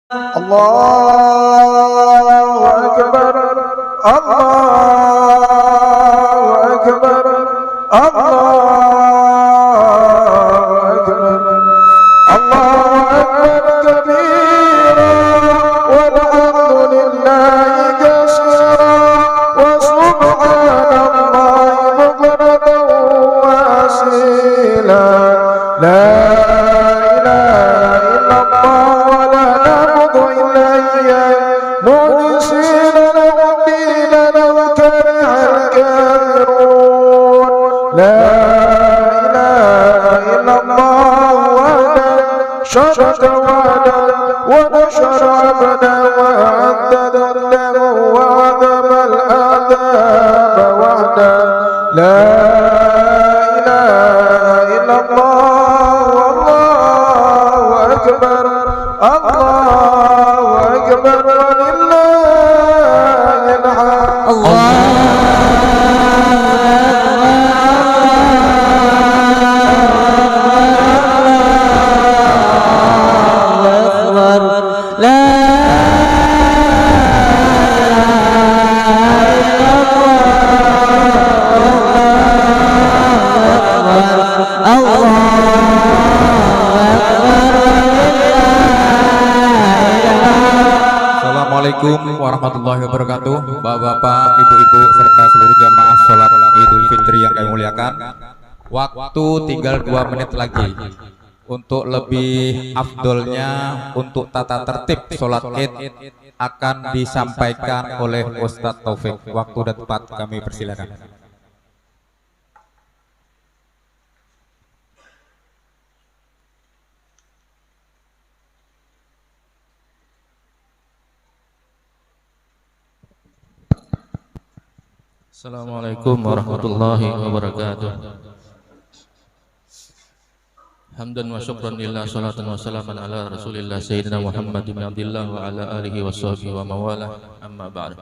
Allahu Akbar, Allahu Akbar, Allahu Akbar, Allahu Akbar kabira, walhamdulillahi katsira, wa subhanallahi bukratan wa asila. La شرط وعدا ونشر عبدا وعدد له وعذب العذاب وحدا لا إله إلا الله والله أكبر الله أكبر ولله الحمد. Assalamualaikum warahmatullahi wabarakatuh. Bapak-bapak, ibu-ibu serta seluruh jamaah sholat Idul Fitri yang kami muliakan. Waktu tinggal 2 menit lagi. Untuk lebih afdolnya, untuk tata tertib sholat Id akan disampaikan oleh Ustadz Taufik. Waktu dan tempat kami persilakan. Assalamualaikum warahmatullahi wabarakatuh. Hamdan wa syukran lillah, salatan wa salaman ala rasulillah sayyidina Muhammad bin Abdillah wa ala alihi wa sahbihi wa mawalah, amma ba'd.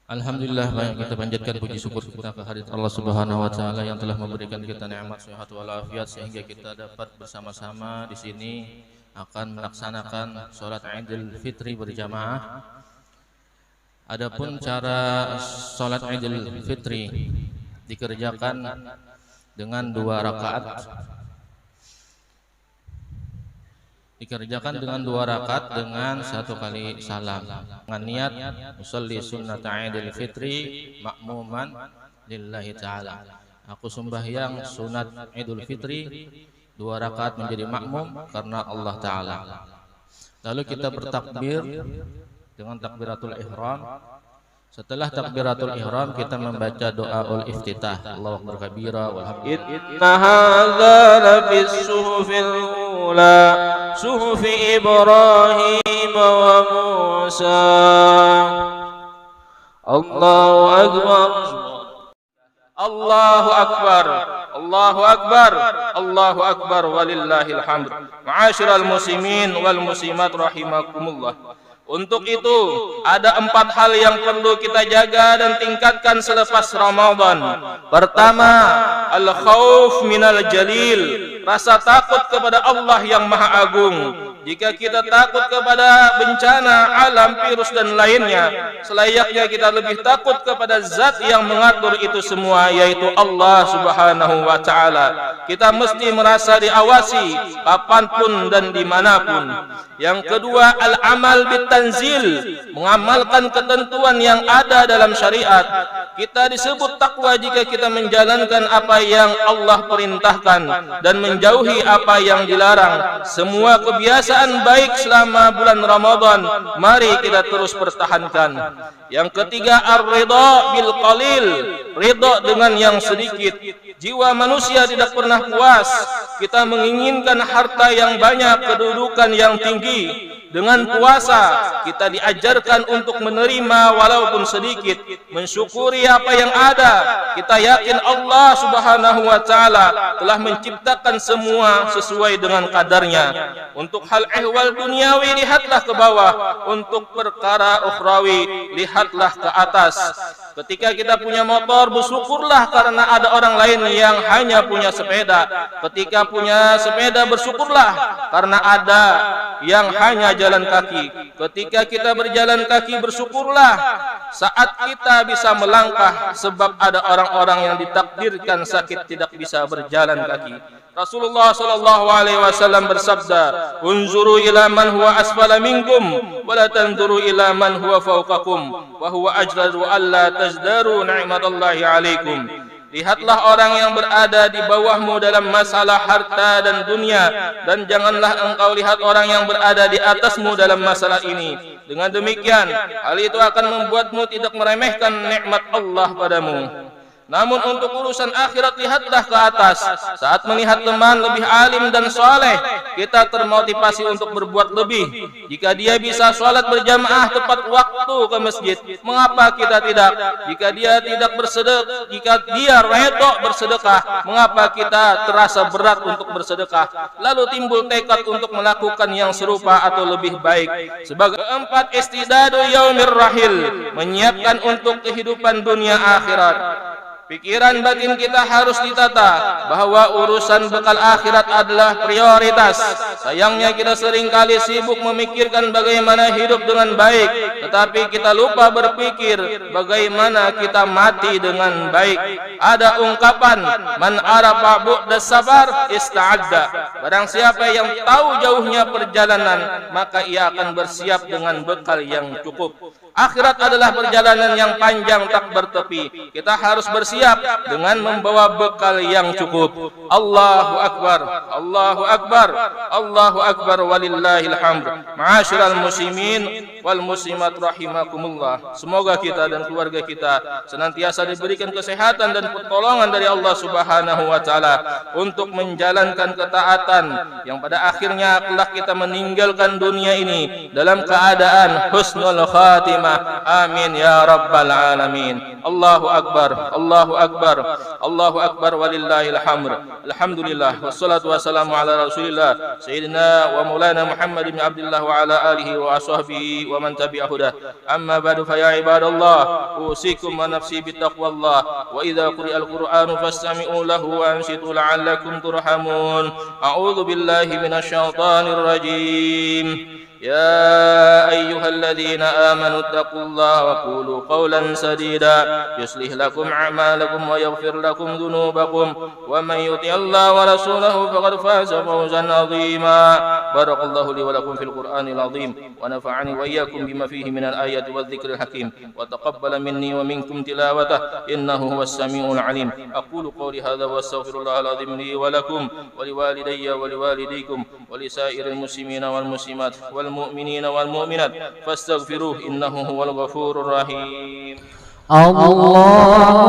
Alhamdulillah, kita panjatkan puji syukur kita kehadirat Allah Subhanahu wa taala yang telah memberikan kita nikmat sehat walafiat sehingga kita dapat bersama-sama di sini akan melaksanakan salat Idul Fitri berjamaah. Adapun cara sholat Idul Fitri dikerjakan dengan 2 rakaat. Dikerjakan dengan 2 rakaat dengan 1 kali salam. Dengan niat usolli sunnat Idul Fitri makmuman lillahi ta'ala. Aku sembahyang sunat Idul Fitri 2 rakaat menjadi makmum karena Allah Ta'ala. Lalu kita bertakbir dengan takbiratul ihram. Setelah takbiratul ihram kita membaca doaul iftitah. Allahu akbar kabira walhamdulillah. Inna hadza lafis suhufil ula suhufi Ibrahim wa Musa. Allahu akbar. Allahu akbar. Allahu akbar. Allahu akbar walillahil hamd. Ma'asyiral muslimin wal muslimat rahimakumullah. Untuk itu ada 4 hal yang perlu kita jaga dan tingkatkan selepas Ramadan. Pertama, al-khauf minal jalil, rasa takut kepada Allah yang Maha Agung. Jika kita takut kepada bencana, alam, virus dan lainnya, selayaknya kita lebih takut kepada zat yang mengatur itu semua, yaitu Allah Subhanahu wa ta'ala. Kita mesti merasa diawasi kapanpun dan dimanapun. Yang kedua, al-amal bitanzil, mengamalkan ketentuan yang ada dalam syariat. Kita disebut takwa jika kita menjalankan apa yang Allah perintahkan dan menjauhi apa yang dilarang. Semua kebiasaan baik selama bulan Ramadan mari kita terus pertahankan. Yang ketiga, ar-ridha bil qalil, ridha dengan yang sedikit. Jiwa manusia tidak pernah puas. Kita menginginkan harta yang banyak, kedudukan yang tinggi. Dengan puasa kita diajarkan untuk menerima walaupun sedikit, mensyukuri apa yang ada. Kita yakin Allah Subhanahu wa taala telah menciptakan semua sesuai dengan kadarnya. Untuk hal ehwal duniawi lihatlah ke bawah, untuk perkara ukhrawi lihatlah ke atas. Ketika kita punya motor, bersyukurlah karena ada orang lain yang hanya punya sepeda. Ketika punya sepeda, bersyukurlah karena ada yang hanya jalan kaki. Ketika kita berjalan kaki, bersyukurlah saat kita bisa melangkah, sebab ada orang-orang yang ditakdirkan sakit tidak bisa berjalan kaki. Rasulullah sallallahu alaihi wasallam bersabda, "Unzuru ila man huwa asfala minkum wa la tanzuru ila man huwa fawqakum wa huwa ajdaru alla tazdaru ni'matallahi alaikum." Lihatlah orang yang berada di bawahmu dalam masalah harta dan dunia, dan janganlah engkau lihat orang yang berada di atasmu dalam masalah ini. Dengan demikian, hal itu akan membuatmu tidak meremehkan nikmat Allah padamu. Namun untuk urusan akhirat, lihatlah ke atas. Saat melihat teman lebih alim dan soleh, kita termotivasi untuk berbuat lebih. Jika dia bisa sholat berjamaah tepat waktu ke masjid, mengapa kita tidak? Jika dia tidak bersedekah, jika dia redha bersedekah, mengapa kita terasa berat untuk bersedekah? Lalu timbul tekad untuk melakukan yang serupa atau lebih baik. Sebagai keempat, istidadu yaumir rahil, menyiapkan untuk kehidupan dunia akhirat. Pikiran batin kita harus ditata bahwa urusan bekal akhirat adalah prioritas. Sayangnya kita seringkali sibuk memikirkan bagaimana hidup dengan baik, tetapi kita lupa berpikir bagaimana kita mati dengan baik. Ada ungkapan, man arafa bu'da sabar ista'adda. Barang siapa yang tahu jauhnya perjalanan, maka ia akan bersiap dengan bekal yang cukup. Akhirat adalah perjalanan yang panjang tak bertepi. Kita harus bersiap dengan membawa bekal yang cukup. Allahu Akbar, Allahu Akbar, Allahu Akbar, walillahil hamd. Ma'asyiral muslimin wal muslimat rahimakumullah. Semoga kita dan keluarga kita senantiasa diberikan kesehatan dan pertolongan dari Allah Subhanahu wa taala untuk menjalankan ketaatan yang pada akhirnya kelak kita meninggalkan dunia ini dalam keadaan husnul khatimah. Amin ya rabbal alamin. Allahu Akbar, Allahu Akbar, Allahu Akbar, walillahil hamd. Alhamdulillah, wassalatu wassalamu ala Rasulillah Sayyidina wa Maulana Muhammad bin Abdullah wa ala alihi wa ashabihi wa man tabi'ahu dah. Amma ba'du, fa ya ibadallah, usikum wa nafsi bittaqwallah. Wa idza quri'al Qur'anu fastami'u lahu wa ansitu la'allakum turhamun. A'udzu billahi minasyaitonir rajim. يا أيها الذين آمنوا اتقوا الله وقولوا قولا سديدا يصلح لكم أعمالكم ويغفر لكم ذنوبكم ومن يطع الله ورسوله فقد فاز فوزا عظيما. بارك الله لي ولكم في القرآن العظيم ونفعني وإياكم بما فيه من الآيات والذكر الحكيم وتقبل مني ومنكم تلاوته إنه هو السميع العليم. أقول قولي هذا وأستغفر الله العظيم لي ولكم ولوالدي ولوالديكم ولسائر المسلمين والمسلمات والمؤمنين والمؤمنات فاستغفروه إنه هو الغفور الرحيم. اللهم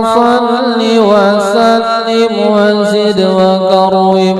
صل وسلم وزد وكرم